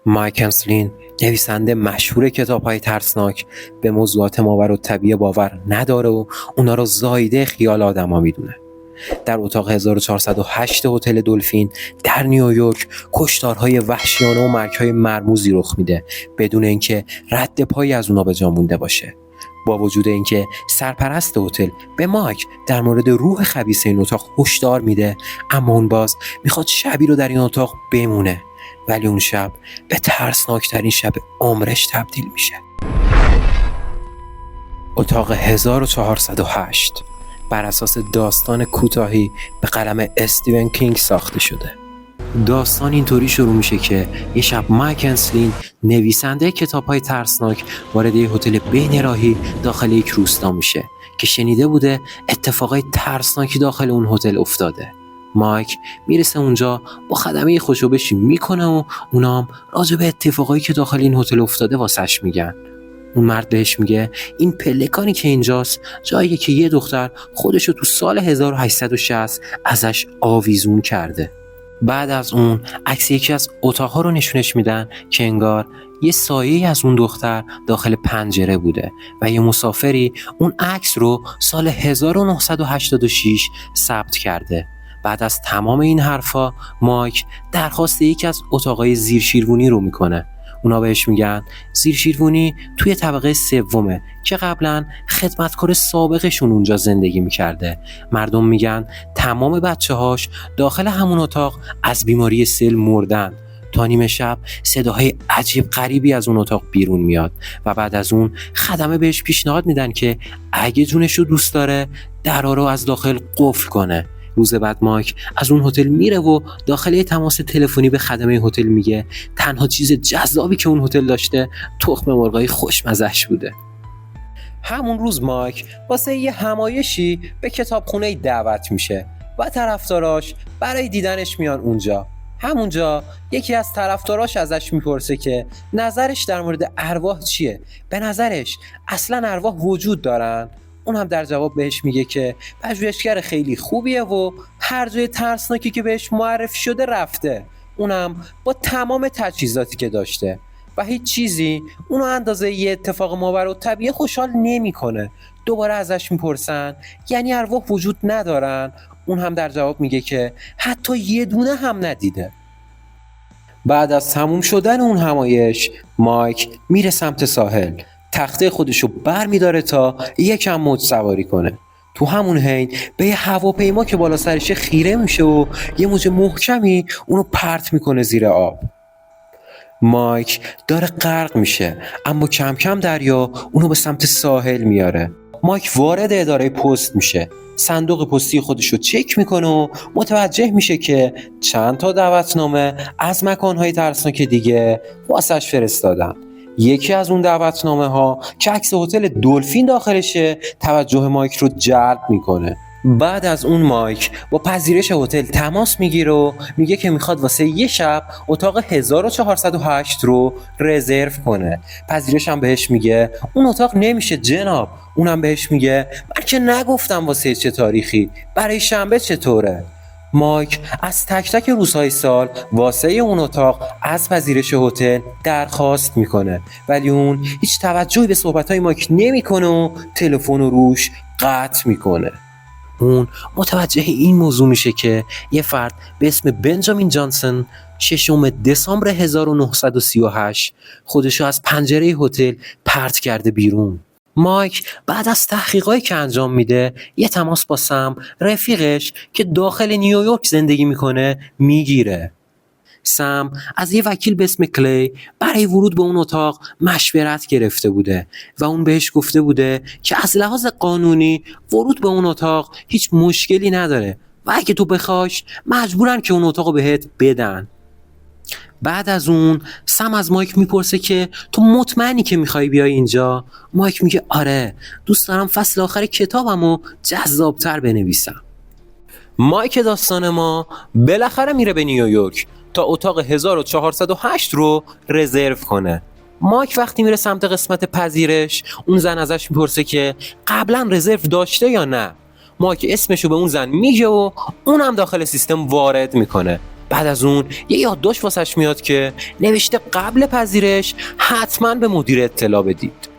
مایک انسلین، نویسنده مشهور کتاب‌های ترسناک، به موضوعات ماورالطبیعه باور نداره و اونا رو زایده خیال آدما میدونه. در اتاق 1408 هتل دلفین در نیویورک کشتارهای وحشیانه و مرگ‌های مرموزی رخ میده بدون اینکه رد پایی از اونا به جا مونده باشه. با وجود اینکه سرپرست هتل به مایک در مورد روح خبیث این اتاق هشدار میده، اما اون باز میخواد شبی رو در این اتاق بمونه، ولی اون شب به ترسناکترین شب عمرش تبدیل میشه. اتاق 1408 بر اساس داستان کوتاهی به قلم استیون کینگ ساخته شده. داستان اینطوری شروع میشه که یه شب مایک انسلین، نویسنده کتاب‌های ترسناک، وارد یه هتل بین راهی داخل یک روستا میشه که شنیده بوده اتفاقای ترسناکی داخل اون هتل افتاده. مایک میرسه اونجا، با خدمه خوشوبشی میکنه و اونام راجع به اتفاقایی که داخل این هتل افتاده واسش میگن. اون مرد بهش میگه این پلکانی که اینجاست جاییه که یه دختر خودشو تو سال 1860 ازش آویزون کرده. بعد از اون عکس یکی از اتاق‌ها رو نشونش میدن که انگار یه سایه‌ای از اون دختر داخل پنجره بوده و یه مسافری اون عکس رو سال 1986 ثبت کرده. بعد از تمام این حرفا مایک درخواست یکی از اتاقای زیرشیروانی رو میکنه. اونا بهش میگن زیرشیروانی توی طبقه سومه که قبلا خدمتکار سابقشون اونجا زندگی میکرده. مردم میگن تمام بچه‌هاش داخل همون اتاق از بیماری سل مردن. تا نیمه شب صداهای عجیب غریبی از اون اتاق بیرون میاد و بعد از اون خدمه بهش پیشنهاد میدن که اگه جونش رو دوست داره درا رو از داخل قفل کنه. روز بعد مایک از اون هتل میره و داخل یه تماس تلفنی به خدمه هتل میگه تنها چیز جذابی که اون هتل داشته تخم مرغای خوشمزه‌اش بوده. همون روز مایک واسه یه همایشی به کتابخونه دعوت میشه و طرفداراش برای دیدنش میان اونجا. همونجا یکی از طرفداراش ازش میپرسه که نظرش در مورد ارواح چیه؟ به نظرش اصلا ارواح وجود دارن؟ اون هم در جواب بهش میگه که پژوهشگر خیلی خوبیه و هر جای ترسناکی که بهش معرفی شده رفته، اونم با تمام تجهیزاتی که داشته و هیچ چیزی اونو اندازه یه اتفاق ماورالطبیعه خوشحال نمیکنه. دوباره ازش میپرسن یعنی ارواح وجود ندارن؟ اون هم در جواب میگه که حتی یه دونه هم ندیده. بعد از تموم شدن اون همایش مایک میره سمت ساحل، تخته خودشو بر میداره تا یکم موج سواری کنه. تو همون حین به یه هواپیما که بالا سرش خیره میشه و یه موج محکمی اونو پرت میکنه زیر آب. مایک داره غرق میشه اما کم کم دریا اونو به سمت ساحل میاره. مایک وارد اداره پست میشه، صندوق پستی خودشو چک میکنه و متوجه میشه که چند تا دعوتنامه از مکانهای ترسناک دیگه واسش فرستادن. یکی از اون دعوتنامه ها که عکس هتل دلفین داخلشه توجه مایک رو جلب میکنه. بعد از اون مایک با پذیرش هتل تماس میگیره و میگه که میخواد واسه یه شب اتاق 1408 رو رزرو کنه. پذیرش هم بهش میگه اون اتاق نمیشه جناب. اونم بهش میگه من که نگفتم واسه چه تاریخی، برای شنبه چطوره؟ مایک از تک تک روزهای سال واسه اون اتاق از پذیرش هتل درخواست میکنه، ولی اون هیچ توجهی به صحبتهای مایک نمیکنه و تلفن رو روش قطع میکنه. اون متوجه این موضوع میشه که یه فرد به اسم بنجامین جانسون 6 دسامبر 1938 خودشو از پنجره هتل پرت کرده بیرون. مایک بعد از تحقیقاتی که انجام میده یه تماس با سم، رفیقش که داخل نیویورک زندگی میکنه، میگیره. سم از یه وکیل به اسم کلی برای ورود به اون اتاق مشورت گرفته بوده و اون بهش گفته بوده که از لحاظ قانونی ورود به اون اتاق هیچ مشکلی نداره و اگه تو بخواش مجبورن که اون اتاقو بهت بدن. بعد از اون سم از مایک میپرسه که تو مطمئنی که میخوای بیای اینجا؟ مایک میگه آره، دوست دارم فصل آخر کتابمو جذابتر بنویسم. مایک داستان ما بالاخره میره به نیویورک تا اتاق 1408 رو رزرو کنه. مایک وقتی میره سمت قسمت پذیرش اون زن ازش میپرسه که قبلا رزرو داشته یا نه. مایک اسمشو به اون زن میگه و اونم داخل سیستم وارد میکنه. بعد از اون یه یادداشت واسش میاد که نوشته قبل پذیرش حتما به مدیر اطلاع بدید.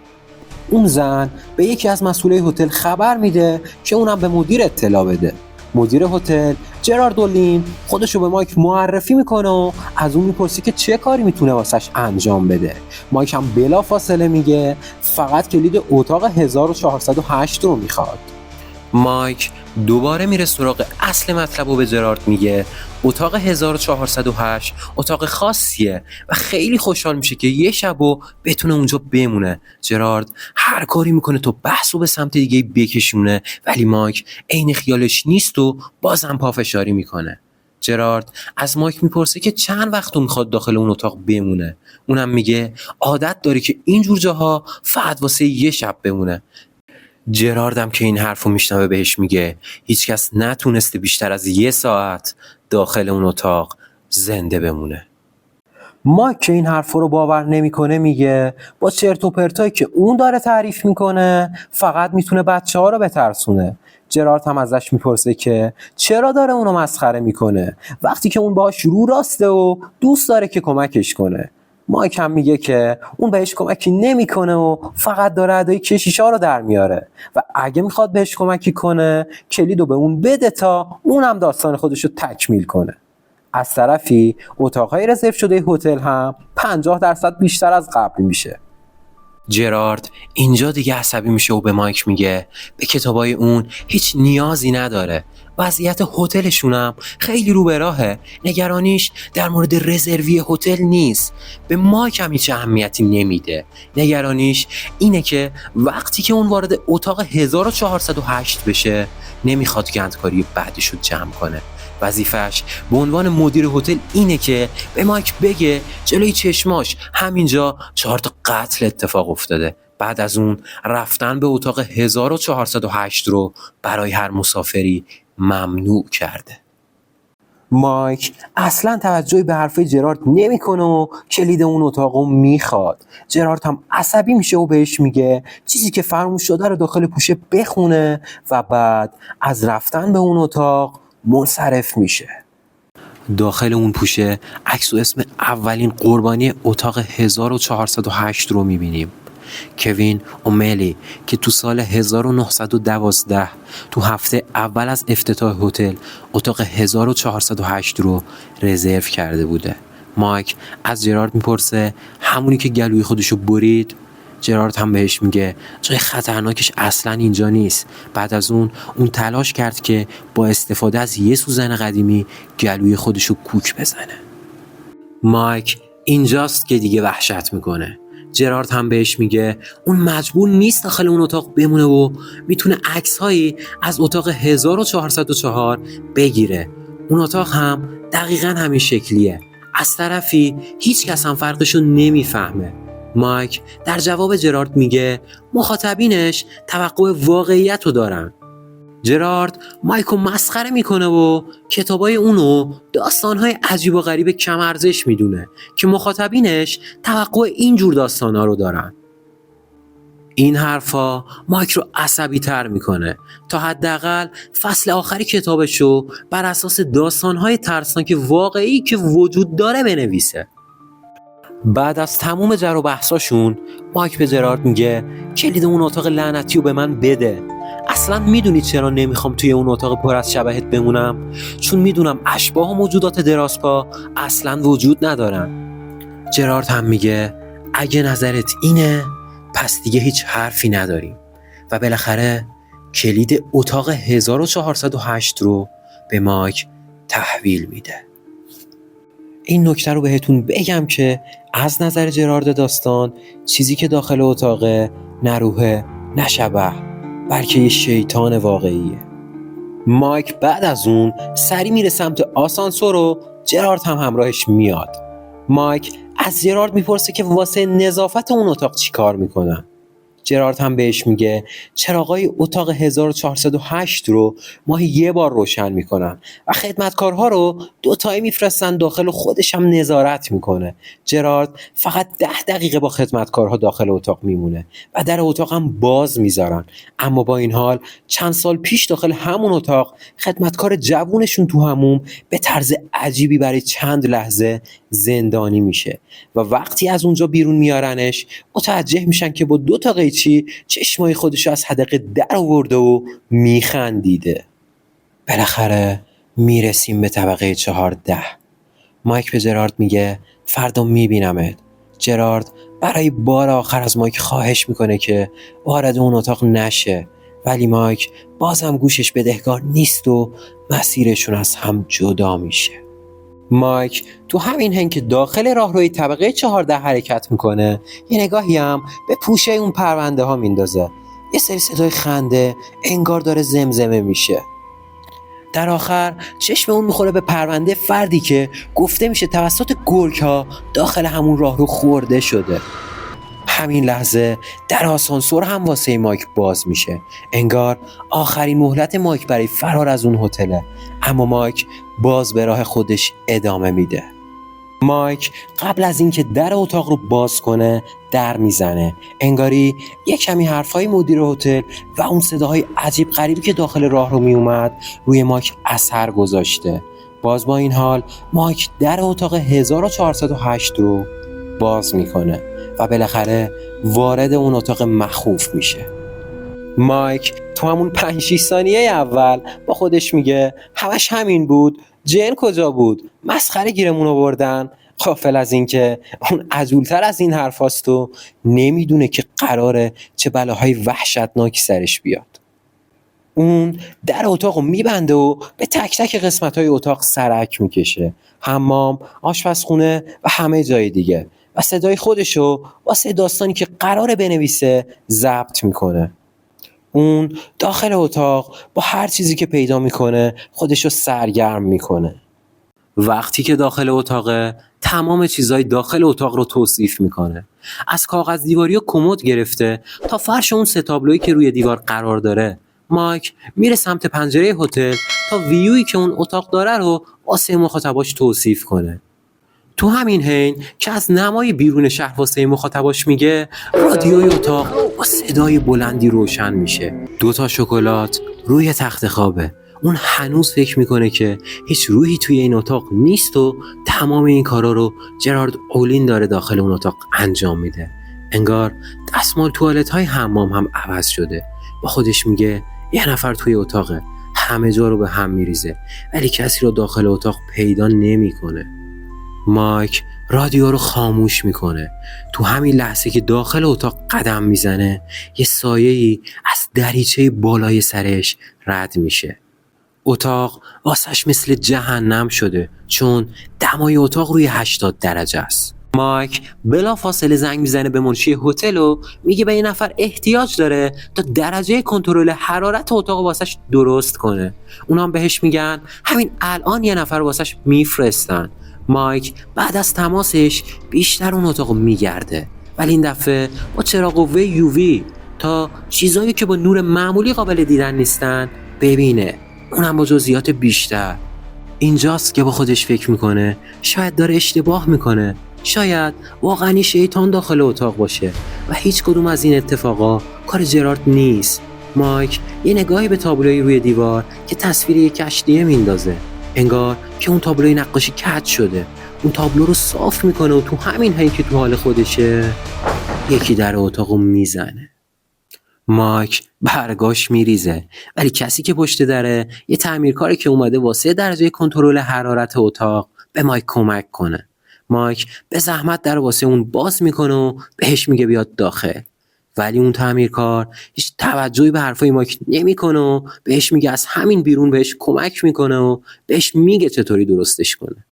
اون زن به یکی از مسئولای هتل خبر میده که اونم به مدیر اطلاع بده. مدیر هتل جرارد و لین خودشو به مایک معرفی میکنه و از اون میپرسی که چه کاری میتونه واسش انجام بده. مایک هم بلا فاصله میگه فقط کلید اتاق 1408 رو میخواد. مایک دوباره میره سراغ اصل مطلب و به جرارد میگه اتاق 1408 اتاق خاصیه و خیلی خوشحال میشه که یه شبو بتونه اونجا بمونه. جرارد هر کاری میکنه تو بحثو به سمت دیگه بکشونه، ولی مایک عین خیالش نیست و بازم پافشاری میکنه. جرارد از مایک میپرسه که چند وقت میخواد داخل اون اتاق بمونه. اونم میگه عادت داره که اینجور جاها فقط واسه یه شب بمونه. جراردم که این حرفو میشنوه بهش میگه هیچکس نتونسته بیشتر از 1 ساعت داخل اون اتاق زنده بمونه. مایک که این حرفو رو باور نمیکنه میگه با چرت و پرتایی که اون داره تعریف میکنه فقط میتونه بچه‌ها رو بترسونه. جرارد هم ازش میپرسه که چرا داره اونو مسخره میکنه وقتی که اون باهاش رو راسته و دوست داره که کمکش کنه. مایک هم میگه که اون بهش کمکی نمیکنه و فقط داره ادای کشیشا رو در میاره و اگه میخواد بهش کمکی کنه کلیدو به اون بده تا اونم داستان خودشو تکمیل کنه. از طرفی اتاقهای رزرو شده هتل هم 50% بیشتر از قبل میشه. جرارد اینجا دیگه عصبی میشه و به مایک میگه به کتابای اون هیچ نیازی نداره. وضعیت هتلشون هم خیلی رو به راهه. نگرانیش در مورد رزروی هتل نیست. به مایک هم هیچ اهمیتی نمیده. نگرانیش اینه که وقتی که اون وارد اتاق 1408 بشه نمیخواد گندکاری بعدش رو جمع کنه. وظیفش به عنوان مدیر هتل اینه که به مایک بگه جلوی چشماش همینجا 4 تا قتل اتفاق افتاده. بعد از اون رفتن به اتاق 1408 رو برای هر مسافری ممنوع کرده. مایک اصلا توجهی به حرفای جرارد نمیکنه و کلید اون اتاقو میخواد. جرارد هم عصبی میشه و بهش میگه چیزی که فراموش شده رو داخل پوشه بخونه و بعد از رفتن به اون اتاق منصرف میشه. داخل اون پوشه عکس و اسم اولین قربانی اتاق 1408 رو میبینیم. کوین اوملی که تو سال 1912 تو هفته اول از افتتاح هتل اتاق 1408 رو رزرو کرده بوده. مایک از جرارد میپرسه همونی که گلوی خودشو برید؟ جرارد هم بهش میگه جای خطرناکش اصلا اینجا نیست. بعد از اون تلاش کرد که با استفاده از یه سوزن قدیمی گلوی خودشو کوک بزنه. مایک اینجاست که دیگه وحشت میکنه. جرارد هم بهش میگه اون مجبور نیست داخل اون اتاق بمونه و میتونه عکس‌هایی از اتاق 1404 بگیره. اون اتاق هم دقیقاً همین شکلیه. از طرفی هیچ کس هم فرقشو نمیفهمه. مایک در جواب جرارد میگه مخاطبینش توقع واقعیت رو دارن. جرارد مایکو مسخره میکنه و کتابای اونو داستانهای عجیب و غریب کم ارزش میدونه که مخاطبینش توقع اینجور داستانا رو دارن. این حرفا مایک رو عصبی تر میکنه تا حداقل فصل آخری کتابشو بر اساس داستانهای ترسناک واقعی که وجود داره بنویسه. بعد از تموم جر و بحثاشون مایک به جرارد میگه کلید اون اتاق لعنتی رو به من بده. اصلا میدونی چرا نمیخوام توی اون اتاق پر از شبحت بمونم؟ چون میدونم اشباح و موجودات درازپا اصلا وجود ندارن. جرارد هم میگه اگه نظرت اینه پس دیگه هیچ حرفی نداریم و بالاخره کلید اتاق 1408 رو به مایک تحویل میده. این نکته رو بهتون بگم که از نظر جرارد داستان چیزی که داخل اتاقه نه روحه نه شبح بلکه یه شیطان واقعیه. مایک بعد از اون سری میره سمت آسانسور و جرارد هم همراهش میاد. مایک از جرارد میپرسه که واسه نظافت اون اتاق چی کار میکنن. جرارد هم بهش میگه چراغای اتاق 1408 رو ماهی یه بار روشن میکنن و خدمتکارها رو 2 تایی میفرستن داخل و خودش هم نظارت میکنه. جرارد فقط 10 دقیقه با خدمتکارها داخل اتاق میمونه و در اتاق هم باز میذارن. اما با این حال چند سال پیش داخل همون اتاق خدمتکار جوونشون تو حموم به طرز عجیبی برای چند لحظه زندانی میشه و وقتی از اونجا بیرون میارنش متوجه میشن که با 2 تا قیچی چشمای خودش از حدقه در آورده و میخندیده. بالاخره میرسیم به طبقه 14. مایک به جرارد میگه فردا میبینمت. جرارد برای بار آخر از مایک خواهش میکنه که وارد اون اتاق نشه، ولی مایک بازم گوشش بدهکار نیست و مسیرشون از هم جدا میشه. مایک تو همین هنگ که داخل راهروی طبقه 14 حرکت میکنه یه نگاهی هم به پوشه اون پرونده ها میندازه. یه سری صدای خنده انگار داره زمزمه میشه. در آخر چشم اون میخوره به پرونده فردی که گفته میشه توسط گرگ ها داخل همون راهرو خورده شده. همین لحظه در آسانسور هم واسه مایک باز میشه. انگار آخرین مهلت مایک برای فرار از اون هتله، اما مایک باز به راه خودش ادامه میده. مایک قبل از اینکه در اتاق رو باز کنه در میزنه. انگاری یک کمی حرفای مدیر هتل و اون صداهای عجیب غریبی که داخل راه رو میومد روی مایک اثر گذاشته. باز با این حال مایک در اتاق 1408 رو باز میکنه و بالاخره وارد اون اتاق مخوف میشه. مایک تو همون 5-6 ثانیه اول با خودش میگه همش همین بود، جن کجا بود، مسخره گیرمون آوردن. غافل از این که اون عجولتر از این حرفاست و نمیدونه که قراره چه بلاهای وحشتناکی سرش بیاد. اون در اتاق رو میبنده و به تک تک قسمت‌های اتاق سرک میکشه. حمام، آشپزخونه و همه جای دیگه و صدای خودشو واسه داستانی که قراره بنویسه ضبط میکنه. اون داخل اتاق با هر چیزی که پیدا میکنه خودشو سرگرم میکنه. وقتی که داخل اتاقه تمام چیزای داخل اتاق رو توصیف میکنه. از کاغذ دیواری و کمد گرفته تا فرش اون 3 تابلویی که روی دیوار قرار داره. مایک میره سمت پنجره هتل تا ویویی که اون اتاق داره رو واسه مخاطباش توصیف کنه. تو همین حین که از نمای بیرون شهر واسه مخاطباش میگه، رادیوی اتاق با صدای بلندی روشن میشه. 2 تا شکلات روی تخت خوابه. اون هنوز فکر میکنه که هیچ روحی توی این اتاق نیست و تمام این کارا رو جرارد اولین داره داخل اون اتاق انجام میده. انگار دستمال توالت های حمام هم عوض شده. با خودش میگه یه نفر توی اتاقه، همه جا رو به هم میریزه ولی کسی رو داخل اتاق پیدا نمیکنه. مایک رادیو رو خاموش میکنه. تو همین لحظه که داخل اتاق قدم میزنه یه سایه‌ای از دریچه بالای سرش رد میشه. اتاق واسش مثل جهنم شده چون دمای اتاق روی 80 درجه است. مایک بلا فاصله زنگ میزنه به منشی هتل و میگه به این نفر احتیاج داره تا درجه کنترل حرارت اتاق واسش درست کنه. اونا هم بهش میگن همین الان یه نفر واسش میفرستن. مایک بعد از تماسش بیشتر اون اتاق میگرده ولی این دفعه با چراغ قوه یووی تا چیزایی که با نور معمولی قابل دیدن نیستن ببینه، اونم با جزئیات بیشتر. اینجاست که با خودش فکر میکنه شاید داره اشتباه میکنه، شاید واقعا شیطان داخل اتاق باشه و هیچ کدوم از این اتفاقا کار جرارد نیست. مایک یه نگاهی به تابلوی روی دیوار که تصویر یک کشتیه میندازه. انگار که اون تابلوی نقاشی کج شده. اون تابلو رو صاف میکنه و تو همین حین که تو حال خودشه یکی در اتاقو میزنه. مایک برگاش میریزه ولی کسی که پشت دره یه تعمیرکاری که اومده واسه درجه کنترل حرارت اتاق به مایک کمک کنه. مایک به زحمت در واسه اون باز میکنه و بهش میگه بیاد داخل، ولی اون تعمیرکار هیچ توجهی به حرفای مایک نمیکنه و بهش میگه از همین بیرون بهش کمک میکنه و بهش میگه چطوری درستش کنه.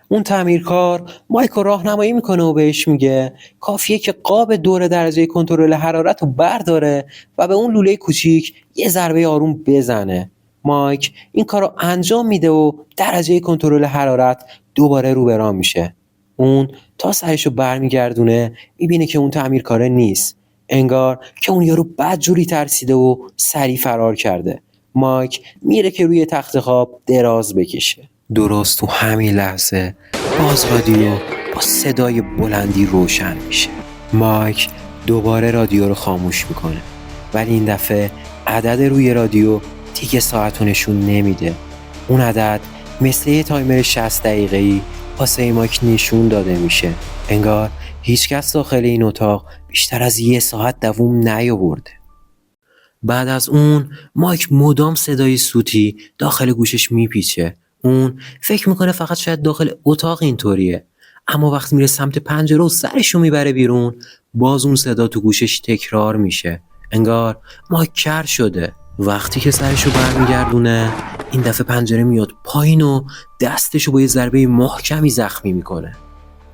اون تعمیرکار مایک رو راهنمایی میکنه و بهش میگه کافیه که قاب دور درجه کنترل حرارت رو برداره و به اون لوله کوچیک یه ضربه آروم بزنه. مایک این کار رو انجام میده و درجه کنترل حرارت دوباره رو به راه میشه. اون تا سرش رو برمیگردونه میبینه که اون تعمیرکاره نیست. انگار که اون یارو بدجوری ترسیده و سریع فرار کرده. مایک میره که روی تخت خواب دراز بکشه. درست تو همین لحظه باز رادیو با صدای بلندی روشن میشه. مایک دوباره رادیو رو خاموش میکنه، ولی این دفعه عدد روی رادیو دیگه ساعت رو نشون نمیده. اون عدد مثل یه تایمر 60 دقیقه‌ای واسه مایک نشون داده میشه. انگار هیچکس داخل این اتاق بیشتر از 1 ساعت دووم نیاورده. بعد از اون مایک مدام صدای صوتی داخل گوشش میپیچه. اون فکر میکنه فقط شاید داخل اتاق اینطوریه، اما وقتی میره سمت پنجره و سرشو میبره بیرون، باز اون صدا تو گوشش تکرار میشه. انگار مایک کر شده. وقتی که سرشو برمیگردونه، این دفعه پنجره میاد پایین و دستشو با یه ضربه محکمی زخمی میکنه.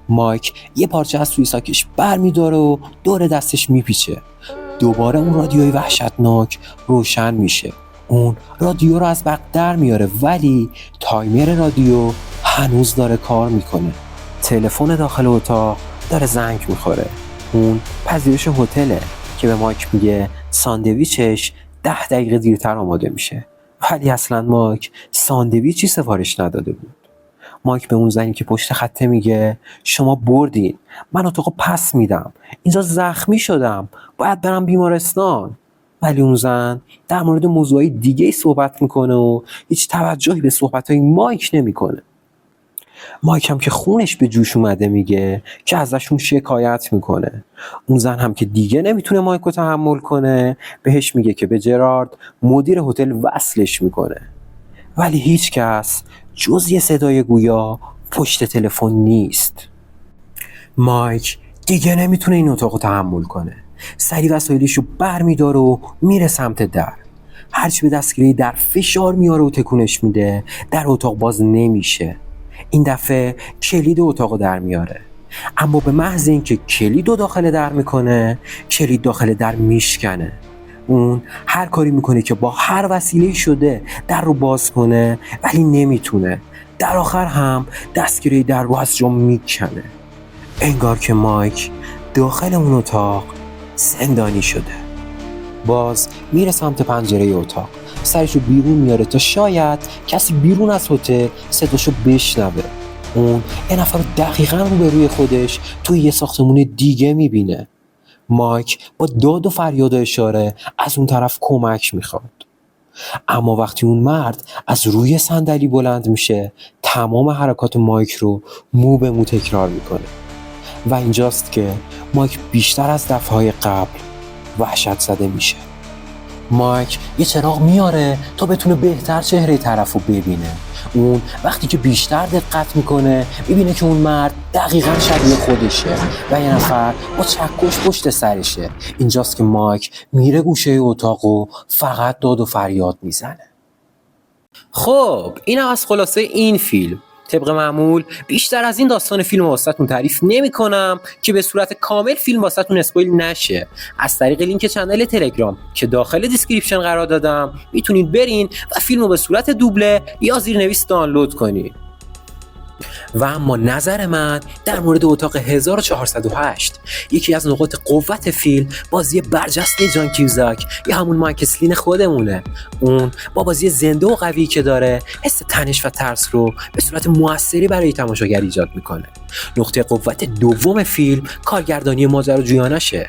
مایک یه پارچه از توی ساکش برمیداره و دور دستش میپیچه. دوباره اون رادیوی وحشتناک روشن میشه. اون رادیو رو از بق در میاره، ولی تایمر رادیو هنوز داره کار میکنه. تلفن داخل اتاق داره زنگ میخوره. اون پذیرش هتله که به مایک میگه ساندویچش 10 دقیقه دیرتر آماده میشه، ولی اصلا مایک ساندویچی سفارش نداده بود. مایک به اون زنی که پشت خطه میگه شما بردین، من اتاقو پس میدم، اینجا زخمی شدم، باید برم بیمارستان. ولی اون زن در مورد موضوعی دیگه صحبت میکنه و هیچ توجهی به صحبتهای مایک نمیکنه. مایک هم که خونش به جوش اومده میگه که ازشون شکایت میکنه. اون زن هم که دیگه نمیتونه مایک رو تحمل کنه، بهش میگه که به جرارد مدیر هتل وصلش میکنه. ولی هیچ کس جز یه صدای گویا پشت تلفن نیست. مایک دیگه نمیتونه این اتاق رو تحمل کنه. سریع وسایلشو برمیداره و میره سمت در. هرچی به دستگیره در فشار میاره و تکونش میده، در اتاق باز نمیشه. این دفعه کلید اتاقو در میاره، اما به محض اینکه کلیدو داخل در میکنه، کلید داخل در میشکنه. اون هر کاری میکنه که با هر وسیله شده در رو باز کنه، ولی نمیتونه. در آخر هم دستگیره در رو از جا میکنه. انگار که مایک داخل اون اتاق زندانی شده. باز میره سمت پنجره اتاق، سرشو بیرون میاره تا شاید کسی بیرون از هتل صداشو بشنوه. اون یه نفر رو دقیقاً روبروی خودش توی یه ساختمون دیگه میبینه. مایک با داد و فریاد و اشاره از اون طرف کمک میخواد، اما وقتی اون مرد از روی صندلی بلند میشه، تمام حرکات مایک رو مو به مو تکرار میکنه. و اینجاست که مایک بیشتر از دفعه‌های قبل وحشت زده میشه. مایک یه چراغ میاره تا بتونه بهتر چهره طرفو ببینه. اون وقتی که بیشتر دقت میکنه، میبینه که اون مرد دقیقاً شبیه خودشه و یه نفر با چکش پشت سرشه. اینجاست که مایک میره گوشه اتاق و فقط داد و فریاد میزنه. خب این از خلاصه این فیلم. طبق معمول بیشتر از این داستان فیلم واسهتون تعریف نمی کنم که به صورت کامل فیلم واسهتون اسپویل نشه. از طریق لینک چنل تلگرام که داخل دیسکریپشن قرار دادم میتونید برین و فیلم رو به صورت دوبله یا زیرنویس دانلود کنید. و اما نظر من در مورد اتاق 1408، یکی از نقاط قوت فیلم بازی برجسته جان کیوزاک یا همون مایک اسلین خودمونه. اون با بازی زنده و قوی که داره، حس تنش و ترس رو به صورت موثری برای تماشاگر ایجاد میکنه. نقطه قوت دوم فیلم کارگردانی ماجراجویانشه.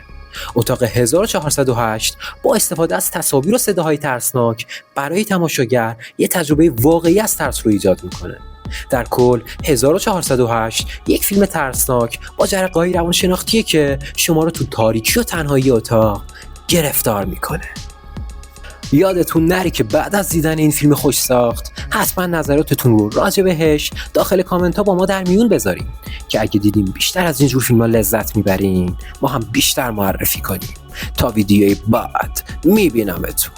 اتاق 1408 با استفاده از تصاویر و صداهای ترسناک برای تماشاگر یه تجربه واقعی از ترس رو ایجاد میکنه. در کل 1408 یک فیلم ترسناک با جرقه‌های روانشناختیه که شما رو تو تاریکی و تنهایی اتاق گرفتار میکنه. یادتون نره که بعد از دیدن این فیلم خوش ساخت حتما نظراتتون رو راجع بهش داخل کامنت ها با ما در میون بذارین که اگه دیدیم بیشتر از اینجور فیلم ها لذت میبرین ما هم بیشتر معرفی کنیم. تا ویدیوی بعد میبینمتون.